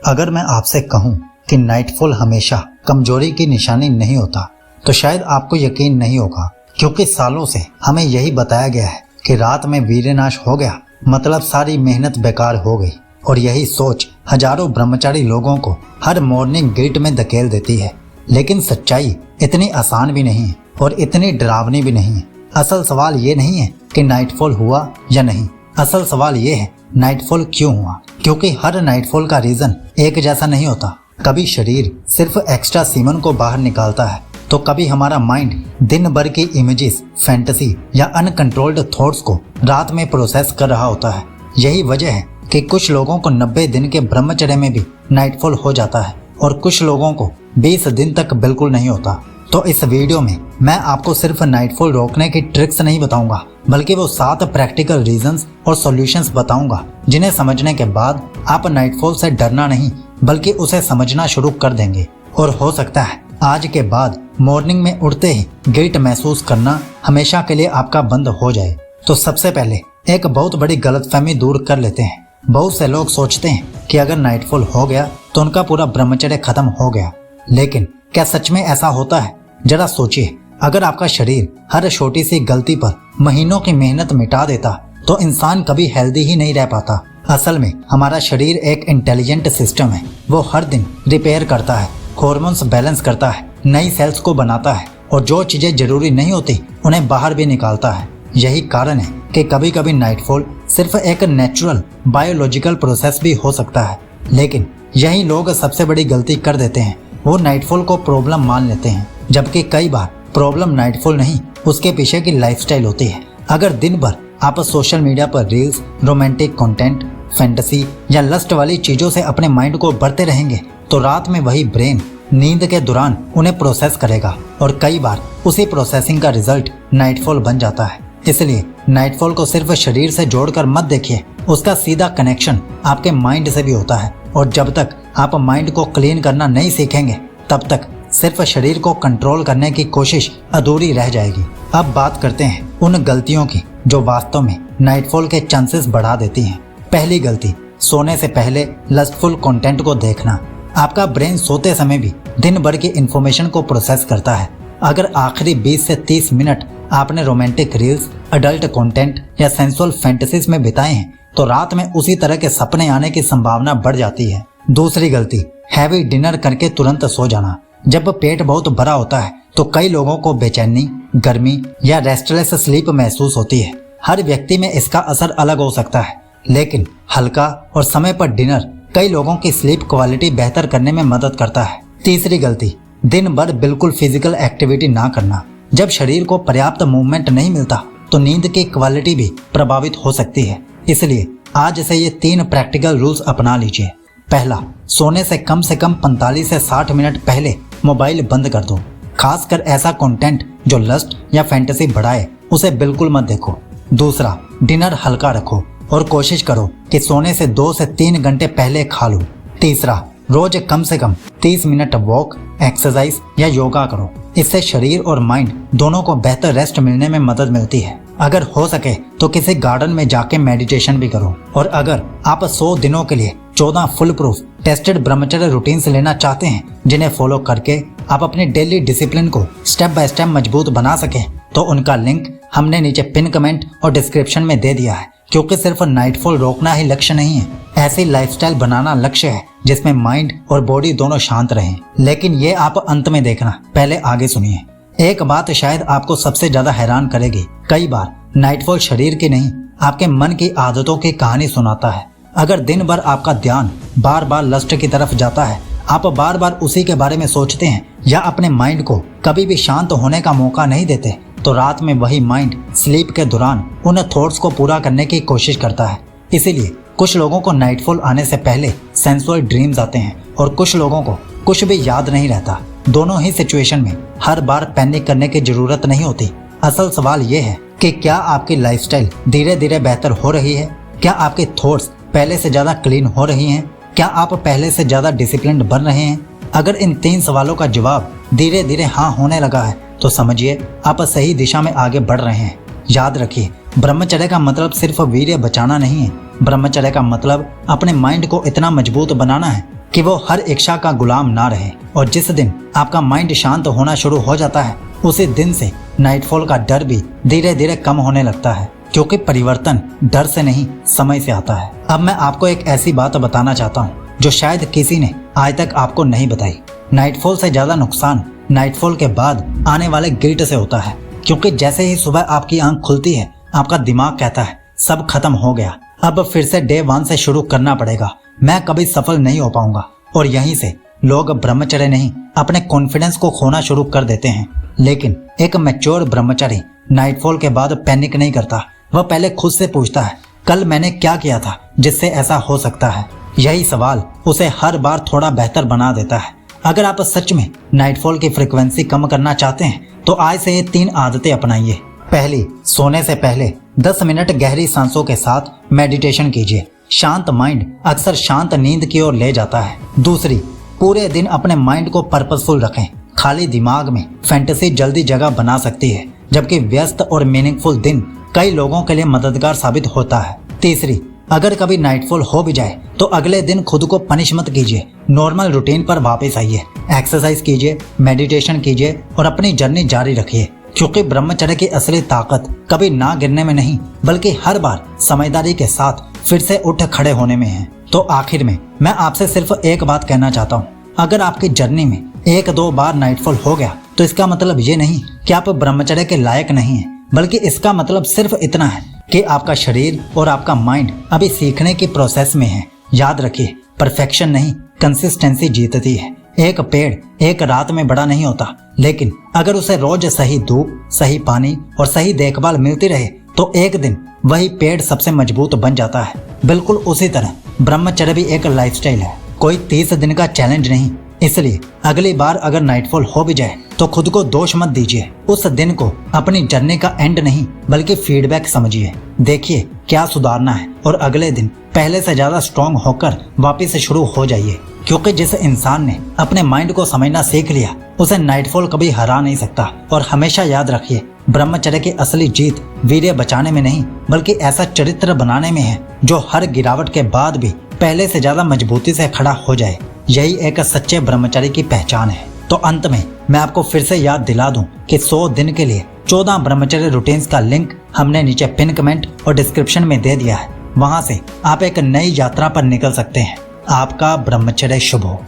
अगर मैं आपसे कहूं कि नाइटफॉल हमेशा कमजोरी की निशानी नहीं होता तो शायद आपको यकीन नहीं होगा, क्योंकि सालों से हमें यही बताया गया है कि रात में वीरनाश हो गया मतलब सारी मेहनत बेकार हो गई। और यही सोच हजारों ब्रह्मचारी लोगों को हर मॉर्निंग गिल्ट में धकेल देती है। लेकिन सच्चाई इतनी आसान भी नहीं है और इतनी डरावनी भी नहीं है। असल सवाल ये नहीं है कि नाइटफॉल हुआ या नहीं, असल सवाल ये है नाइटफॉल क्यों हुआ। क्योंकि हर नाइटफॉल का रीजन एक जैसा नहीं होता। कभी शरीर सिर्फ एक्स्ट्रा सीमन को बाहर निकालता है, तो कभी हमारा माइंड दिन भर की इमेजेस, फैंटेसी या अनकंट्रोल्ड थॉट्स को रात में प्रोसेस कर रहा होता है। यही वजह है कि कुछ लोगों को 90 दिन के ब्रह्मचर्य में भी नाइटफॉल हो जाता है और कुछ लोगों को 20 दिन तक बिल्कुल नहीं होता। तो इस वीडियो में मैं आपको सिर्फ नाइटफॉल रोकने की ट्रिक्स नहीं बताऊंगा, बल्कि वो 7 प्रैक्टिकल रीजंस और सॉल्यूशंस बताऊंगा जिन्हें समझने के बाद आप नाइटफॉल से डरना नहीं बल्कि उसे समझना शुरू कर देंगे। और हो सकता है आज के बाद मॉर्निंग में उठते ही गिल्ट महसूस करना हमेशा के लिए आपका बंद हो जाए। तो सबसे पहले एक बहुत बड़ी गलतफहमी दूर कर लेते हैं। बहुत से लोग सोचते हैं कि अगर नाइटफॉल हो गया तो उनका पूरा ब्रह्मचर्य खत्म हो गया। लेकिन क्या सच में ऐसा होता है? जरा सोचिए, अगर आपका शरीर हर छोटी सी गलती पर महीनों की मेहनत मिटा देता तो इंसान कभी हेल्दी ही नहीं रह पाता। असल में हमारा शरीर एक इंटेलिजेंट सिस्टम है। वो हर दिन रिपेयर करता है, हार्मोन्स बैलेंस करता है, नई सेल्स को बनाता है और जो चीजें जरूरी नहीं होती उन्हें बाहर भी निकालता है। यही कारण है कि कभी कभी नाइटफॉल सिर्फ एक नेचुरल बायोलॉजिकल प्रोसेस भी हो सकता है। लेकिन यही लोग सबसे बड़ी गलती कर देते हैं, वो नाइटफॉल को प्रॉब्लम मान लेते हैं, जबकि कई बार प्रॉब्लम नाइटफॉल नहीं उसके पीछे की लाइफस्टाइल होती है। अगर दिन भर आप सोशल मीडिया पर रील्स, रोमांटिक कंटेंट, फैंटेसी या लस्ट वाली चीजों से अपने माइंड को भरते रहेंगे तो रात में वही ब्रेन नींद के दौरान उन्हें प्रोसेस करेगा और कई बार उसी प्रोसेसिंग का रिजल्ट नाइटफॉल बन जाता है। इसलिए नाइटफॉल को सिर्फ शरीर से जोड़कर मत देखिए, उसका सीधा कनेक्शन आपके माइंड से भी होता है। और जब तक आप माइंड को क्लीन करना नहीं सीखेंगे तब तक सिर्फ शरीर को कंट्रोल करने की कोशिश अधूरी रह जाएगी। अब बात करते हैं उन गलतियों की जो वास्तव में नाइटफॉल के चांसेस बढ़ा देती हैं। पहली गलती, सोने से पहले लस्टफुल कंटेंट को देखना। आपका ब्रेन सोते समय भी दिन भर की इंफॉर्मेशन को प्रोसेस करता है। अगर आखिरी 20 से 30 मिनट आपने रोमांटिक रील्स, अडल्ट कंटेंट या सेंसुअल फैंटेसीज में बिताए हैं तो रात में उसी तरह के सपने आने की संभावना बढ़ जाती है। दूसरी गलती, हैवी डिनर करके तुरंत सो जाना। जब पेट बहुत भरा होता है तो कई लोगों को बेचैनी, गर्मी या रेस्टलेस स्लीप महसूस होती है। हर व्यक्ति में इसका असर अलग हो सकता है, लेकिन हल्का और समय पर डिनर कई लोगों की स्लीप क्वालिटी बेहतर करने में मदद करता है। तीसरी गलती, दिन भर बिल्कुल फिजिकल एक्टिविटी ना करना। जब शरीर को पर्याप्त मूवमेंट नहीं मिलता तो नींद की क्वालिटी भी प्रभावित हो सकती है। इसलिए आज से ये 3 प्रैक्टिकल रूल्स अपना लीजिए। पहला, सोने से कम 45 से 60 मिनट पहले मोबाइल बंद कर दो। खासकर ऐसा कंटेंट जो लस्ट या फैंटेसी बढ़ाए उसे बिल्कुल मत देखो। दूसरा, डिनर हल्का रखो और कोशिश करो कि सोने से 2 से 3 घंटे पहले खा लो। तीसरा, रोज कम से कम 30 मिनट वॉक, एक्सरसाइज या योगा करो। इससे शरीर और माइंड दोनों को बेहतर रेस्ट मिलने में मदद मिलती है। अगर हो सके तो किसी गार्डन में जाके मेडिटेशन भी करो। और अगर आप 100 दिनों के लिए 14 फुल प्रूफ टेस्टेड ब्रह्मचर्य रूटीन्स लेना चाहते हैं जिन्हें फॉलो करके आप अपने डेली डिसिप्लिन को स्टेप बाय स्टेप मजबूत बना सकें, तो उनका लिंक हमने नीचे पिन कमेंट और डिस्क्रिप्शन में दे दिया है। क्योंकि सिर्फ नाइटफॉल रोकना ही लक्ष्य नहीं है, ऐसी लाइफस्टाइल बनाना लक्ष्य है जिसमें माइंड और बॉडी दोनों शांत रहें। लेकिन ये आप अंत में देखना, पहले आगे सुनिए। एक बात शायद आपको सबसे ज्यादा हैरान करेगी, कई बार नाइटफॉल शरीर की नहीं आपके मन की आदतों की कहानी सुनाता है। अगर दिन भर आपका ध्यान बार बार लस्ट की तरफ जाता है, आप बार बार उसी के बारे में सोचते हैं या अपने माइंड को कभी भी शांत होने का मौका नहीं देते, तो रात में वही माइंड स्लीप के दौरान उन थॉट्स को पूरा करने की कोशिश करता है। इसीलिए कुछ लोगों को नाइटफॉल आने से पहले सेंसुअल ड्रीम्स आते हैं और कुछ लोगों को कुछ भी याद नहीं रहता। दोनों ही सिचुएशन में हर बार पैनिक करने की जरूरत नहीं होती। असल सवाल ये है कि क्या आपकी लाइफस्टाइल धीरे धीरे बेहतर हो रही है? क्या आपके थॉट्स पहले से ज्यादा क्लीन हो रही हैं? क्या आप पहले से ज्यादा डिसिप्लिन्ड बन रहे हैं? अगर इन 3 सवालों का जवाब धीरे धीरे हाँ होने लगा है तो समझिए आप सही दिशा में आगे बढ़ रहे हैं। याद रखिए, ब्रह्मचर्य का मतलब सिर्फ वीर्य बचाना नहीं है। ब्रह्मचर्य का मतलब अपने माइंड को इतना मजबूत बनाना है कि वो हर इच्छा का गुलाम ना रहे। और जिस दिन आपका माइंड शांत होना शुरू हो जाता है उसी दिन से नाइटफॉल का डर भी धीरे धीरे कम होने लगता है, क्योंकि परिवर्तन डर से नहीं समय से आता है। अब मैं आपको एक ऐसी बात बताना चाहता हूँ जो शायद किसी ने आज तक आपको नहीं बताई। नाइटफॉल से ज्यादा नुकसान नाइटफॉल के बाद आने वाले गिल्ट से होता है, क्योंकि जैसे ही सुबह आपकी आंख खुलती है आपका दिमाग कहता है सब खत्म हो गया, अब फिर से डे 1 से शुरू करना पड़ेगा, मैं कभी सफल नहीं हो पाऊंगा। और यहीं से लोग ब्रह्मचर्य नहीं अपने कॉन्फिडेंस को खोना शुरू कर देते हैं। लेकिन एक मैच्योर ब्रह्मचारी नाइटफॉल के बाद पैनिक नहीं करता। वह पहले खुद से पूछता है कल मैंने क्या किया था जिससे ऐसा हो सकता है। यही सवाल उसे हर बार थोड़ा बेहतर बना देता है। अगर आप सच में नाइटफॉल की फ्रीक्वेंसी कम करना चाहते हैं तो आज से ये 3 आदतें अपनाइए। पहली, सोने से पहले 10 मिनट गहरी सांसों के साथ मेडिटेशन कीजिए। शांत माइंड अक्सर शांत नींद की ओर ले जाता है। दूसरी, पूरे दिन अपने माइंड को पर्पसफुल रखें। खाली दिमाग में फैंटेसी जल्दी जगह बना सकती है, जबकि व्यस्त और मीनिंगफुल दिन कई लोगों के लिए मददगार साबित होता है। तीसरी, अगर कभी नाइटफॉल हो भी जाए तो अगले दिन खुद को पनिश मत कीजिए, नॉर्मल रूटीन पर वापस आइए। एक्सरसाइज कीजिए, मेडिटेशन कीजिए और अपनी जर्नी जारी रखिए, क्योंकि ब्रह्मचर्य की असली ताकत कभी ना गिरने में नहीं बल्कि हर बार समझदारी के साथ फिर से उठ खड़े होने में है। तो आखिर में मैं आपसे सिर्फ एक बात कहना चाहता हूँ, अगर आपकी जर्नी में 1-2 बार नाइटफॉल हो गया तो इसका मतलब ये नहीं कि आप ब्रह्मचर्य के लायक नहीं हैं, बल्कि इसका मतलब सिर्फ इतना है कि आपका शरीर और आपका माइंड अभी सीखने की प्रोसेस में है। याद रखिए, परफेक्शन नहीं कंसिस्टेंसी जीतती है। एक पेड़ एक रात में बड़ा नहीं होता, लेकिन अगर उसे रोज सही धूप, सही पानी और सही देखभाल मिलती रहे तो एक दिन वही पेड़ सबसे मजबूत बन जाता है। बिल्कुल उसी तरह ब्रह्मचर्य भी एक लाइफस्टाइल है, कोई 30 दिन का चैलेंज नहीं। इसलिए अगली बार अगर नाइटफॉल हो भी जाए तो खुद को दोष मत दीजिए। उस दिन को अपनी जर्नी का एंड नहीं बल्कि फीडबैक समझिए। देखिए क्या सुधारना है और अगले दिन पहले से ज्यादा स्ट्रांग होकर वापस से शुरू हो जाइए, क्योंकि जिस इंसान ने अपने माइंड को समझना सीख लिया उसे नाइटफॉल कभी हरा नहीं सकता। और हमेशा याद रखिए, ब्रह्मचर्य की असली जीत वीर्य बचाने में नहीं बल्कि ऐसा चरित्र बनाने में है जो हर गिरावट के बाद भी पहले से ज्यादा मजबूती से खड़ा हो जाए। यही एक सच्चे ब्रह्मचारी की पहचान है। तो अंत में मैं आपको फिर से याद दिला दूं कि 100 दिन के लिए 14 ब्रह्मचर्य रूटीन्स का लिंक हमने नीचे पिन कमेंट और डिस्क्रिप्शन में दे दिया है। वहां से आप एक नई यात्रा पर निकल सकते हैं। आपका ब्रह्मचर्य शुभ हो।